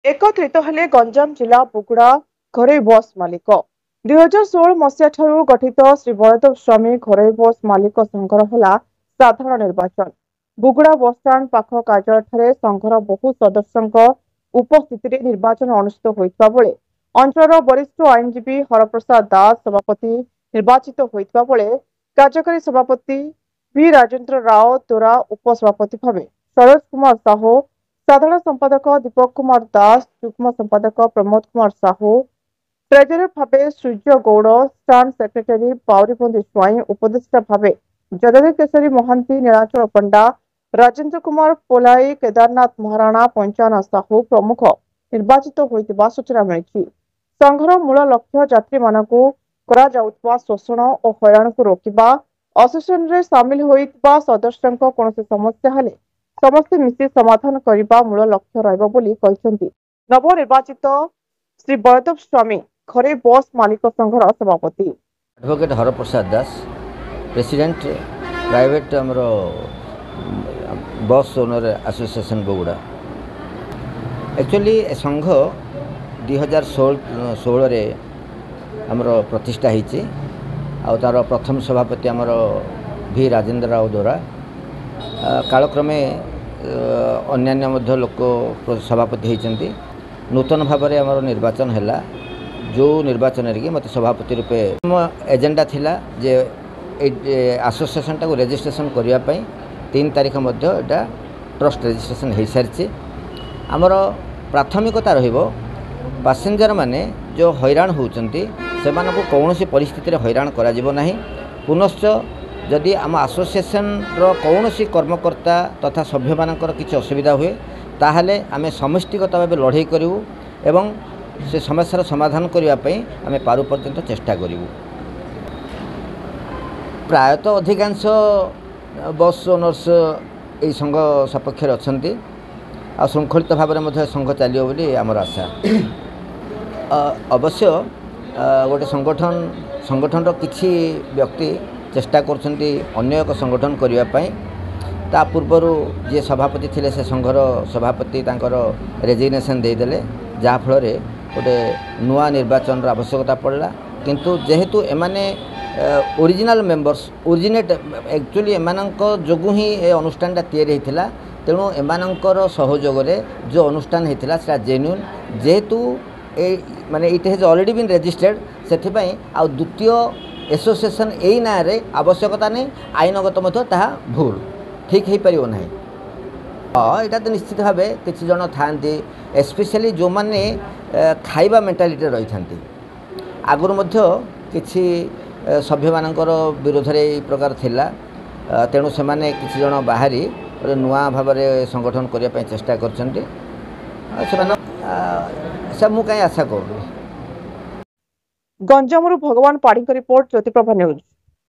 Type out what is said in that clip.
एकत्रित हेले गंजाम जिला बुगुड़ा घरोई बस मालिक 2016 मसीहा ठारू गठित श्री बलदेव स्वामी घरोई बस मालिक संघर है साधारण निर्वाचन। बुगुड़ा बसस्टाण्ड पाख कार्यालय संघर बहु सदस्यों उपस्थिति निर्वाचन अनुष्ठित होता बेले अंचल वरिष्ठ आईनजीवी हरप्रसाद दास सभापति निर्वाचित होता बेले कार्यकारी सभापति वी राजेन्द्र राव तोरा उपसभापति भाव सरोज कुमार साहू साधारण संपादक दीपक कुमार दास युग्म संपादक प्रमोद कुमार साहू ट्रेजरर भाव सूर्य गौड़ स्टाण्ड सेक्रेटरी पाउरीबंदी स्वाई उपदेष्टा भाव जदवी केशरी महांती नीलाचल पंडा राजेन्द्र कुमार पोलाई केदारनाथ महाराणा पंचायन साहू प्रमुख निर्वाचित होता सूचना मिली। संघर मूल लक्ष्य यात्री मानू शोषण और हैरान को रोकवा असोसिएशन रे सामिल होइतबा सदस्यों कौन समस्या हेले समस्ते मिसी समाधान करने मूल लक्ष्य रही नवनिर्वाचित श्री बलदेव स्वामी घरे बस मालिक संघर सभापति एडवोकेट हरप्रसाद दास प्रेसिडेंट प्राइवेट आमर बस ओनर एसोसिएशन बगुड़ा एक्चुअली संघ 2016 रे आमर प्रतिष्ठा होती तार प्रथम सभापति आमर वी राजेन्द्र राव द्वारा कालक्रमे अन्यान्य लोक सभापति होती नूतन भाव में आमर निर्वाचन है जो निर्वाचन रे मत सभापति रूपे एजेंडा थिला जे एसोसिएशन टाको रजिस्ट्रेशन करने 3 तारीख एटा ट्रस्ट रजिस्ट्रेशन हो सारी आमर प्राथमिकता रहिबो पैसेंजर माने जो हैरान होउचंती से कौन परिस्थिति रे हैरान करा जिवो नाही। पुनश्च जदि आम एसोसिएशन रो कौन कर्मकर्ता तथा सभ्य मानकर किसी असुविधा हुए ताहले आमे समष्टिगत भाव लड़ाई करूँ एवं से समस्यार समाधान करने आम पारु पर्यंत चेष्टा करूँ। प्रायतः अधिकांश बस ओनर्स यही संघ सपक्ष अच्छा आ श्रृंखलित भाव में संघ चलियो बोली आमर आशा। अवश्य गोटे संगठन किसी व्यक्ति चेष्टा करछंती अन्य एक संगठन करने ता पूर्वर जे सभापति थिले से संघर सभापति तांकर रेजिग्नेशन देदेले जहाँ फल गोटे नुआ निर्वाचन आवश्यकता पड़ला किंतु जेहेतु एमाने ओरिजिनल मेंबर्स ओरिजिनेट एक्चुअली एमानंक जोगु ही ए अनुष्ठानटा तैयारी होता तेणु एमानंकर सहयोग जो अनुष्ठान होता से जेन्युइन जेहेतु माने it has already been registered से आ द्वितीय एसोसिएशन यही ना रे आवश्यकता नहीं आईनगत ताहा भूल ठीक हो पार ना। हाँ यहाँ तो निश्चित भाव किसी जन था स्पेशली जो मैंने खाइबा मेंटालिटी रही था आगुरी किसी सभ्य मानकर विरोध में यही प्रकार थिला तेणु से माने किसी जन बाहरी नुआ भाव में संगठन करने चेष्टा कर मु कहीं आशा कर। गंजामरू भगवान पाड़ी रिपोर्ट ज्योतिप्रभा न्यूज।